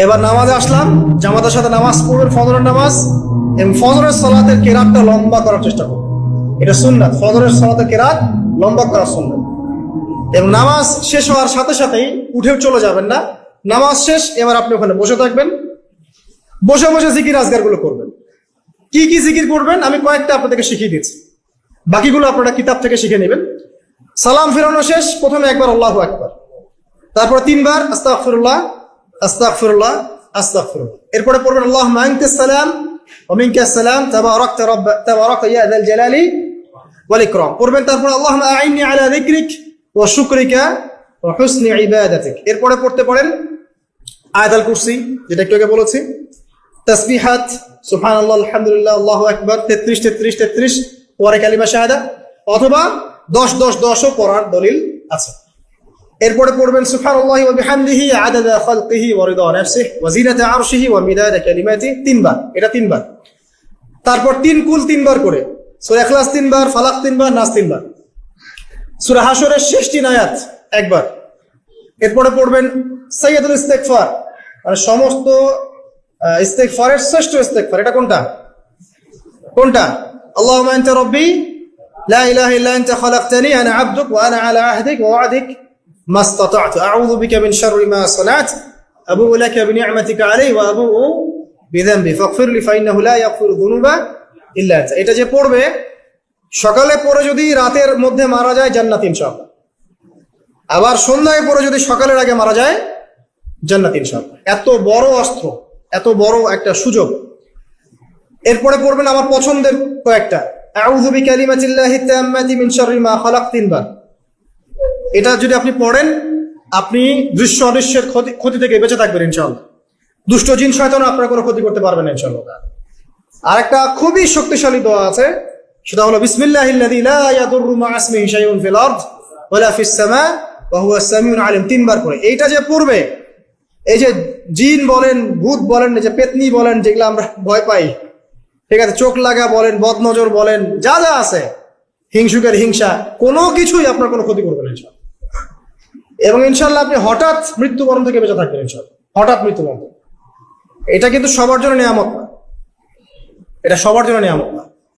এবার নামাজে আসলাম, জামাতের সাথে নামাজ পড়বেন, ফজরের নামাজ, এবং ফজরের সালাতের কেরাতটা লম্বা করার চেষ্টা করবেন। এটা সুন্নাত, ফজরের সালাতের কেরাত লম্বা করা সুন্নাত। এবং নামাজ শেষ হওয়ার সাথে সাথেই উঠেও চলে যাবেন না। নামাজ শেষ, এবার আপনি ওখানে বসে থাকবেন, বসে বসে জিকির আজগার গুলো করবেন। কি কি জিকির করবেন আমি কয়েকটা আপনাদেরকে শিখিয়ে দিচ্ছি, বাকিগুলো আপনারা কিতাব থেকে শিখে নেবেন। সালাম ফেরানো শেষ, প্রথমে একবার আল্লাহু আকবার, তারপর 3 বার আস্তাগফিরুল্লাহ আস্তাগফিরুল্লাহ আস্তাগফিরুল্লাহ। এরপরে পড়বেন আল্লাহুম্মা আনতাস সালাম ওয়া মিনকাস সালাম তাবারাকতা ইয়া যাল জালালি ওয়াল ইকরাম পড়বেন। তারপর আল্লাহুম্মা আইন্নি আলা যিকরিক ওয়া শুকরিকা ওয়া হুসনি ইবাদাতিক। এরপরে পড়তে পারেন আয়াতুল কুরসি, যেটা একটু আগে বলেছি, তাসবিহাত সুবহানাল্লাহ আলহামদুলিল্লাহ আল্লাহু আকবার 33 33 33, পরে কালিমা শাহাদা, অথবা 10 10 10 ও পড়ার দলিল আছে। এরপরে পড়বেন সুবহানাল্লাহি ওয়া বিহামদিহি আদাদা খালকিহি ওয়া রিদা নাফসিহি ওয়া জিনাতা আরশিহি ওয়া মিদাদা কালিমাতিহি, 3 বার, এটা 3 বার। তারপর 3 কুল 3 বার করে, সূরা ইখলাস 3 বার, ফালাক 3 বার, নাস 3 বার, সূরা হাশরের শেষ 3 আয়াত একবার। এরপরে পড়বেন সাইয়্যিদুল ইস্তিগফার, মানে সমস্ত ইস্তিগফারের শ্রেষ্ঠ ইস্তিগফার। এটা কোনটা কোনটা? আল্লাহুম্মা আনতা রাব্বি লা ইলাহা ইল্লা আনতা খালাকতানি আনা আবদুক ওয়া আনা আলা আহদিক ওয়া ওয়া'দিক মাসতাতা'তু আউযু বিকা মিন শাররি মা সানা'তু আবু'ু লাকা বিনি'মাতিকা আলাইহি ওয়া আবু'ু বিযানবি ফাগফির লি ফাইন্নাহু লা ইয়াগফিরু যুনুবা ইল্লা আনতা। এটা যে পড়বে সকালে পড়ে যদি রাতের মধ্যে মারা যায় জান্নাত ইনশাআল্লাহ, আবার সন্ধ্যায় পড়ে যদি সকালের আগে মারা যায় জান্নাত ইনশাআল্লাহ। এত বড় অস্ত্র, এত বড় একটা সুযোগ। এরপরে পড়বেন আমার পছন্দের কয়েকটা, আউযু বিকালিমাতিল্লাহি তাম্মাতি মিন শাররি মা খালাক 3 বার। এটা যদি আপনি পড়েন আপনি দৃশ্য অদৃশ্যের ক্ষতি থেকে বেঁচে থাকবেন ইনশাআল্লাহ। দুষ্ট জিন শয়তান আপনার কোনো ক্ষতি করতে পারবে না ইনশাআল্লাহ। আরেকটা খুবই শক্তিশালী দোয়া আছে, সেটা হলো বিসমিল্লাহিল্লাযী লা ইয়াদুররু মা ইসমিহি শাইউন ফিল আরদ ওয়ালা ফিস সামা ওয়া হুয়াস সামিউল আলিম, 3 বার করে। এইটা যে পড়বে, এই যে জিন বলেন, ভূত বলেন, যে পেতনি বলেন, যেগুলো আমরা ভয় পাই, ঠিক আছে, চোখ লাগা বলেন, বদনজর বলেন, যা যা আছে, হিংসুকের হিংসা, কোনো কিছুই আপনার কোনো ক্ষতি করবে না ইনশাআল্লাহ। এবং ইনশাআল্লাহ আপনি হঠাৎ মৃত্যুবরণ থেকে বেঁচে থাকবেন ইনশাআল্লাহ, হঠাৎ মৃত্যুবরণ। এটা কিন্তু সবার জন্য নিয়ামত না, এটা সবার জন্য নিয়ামত না।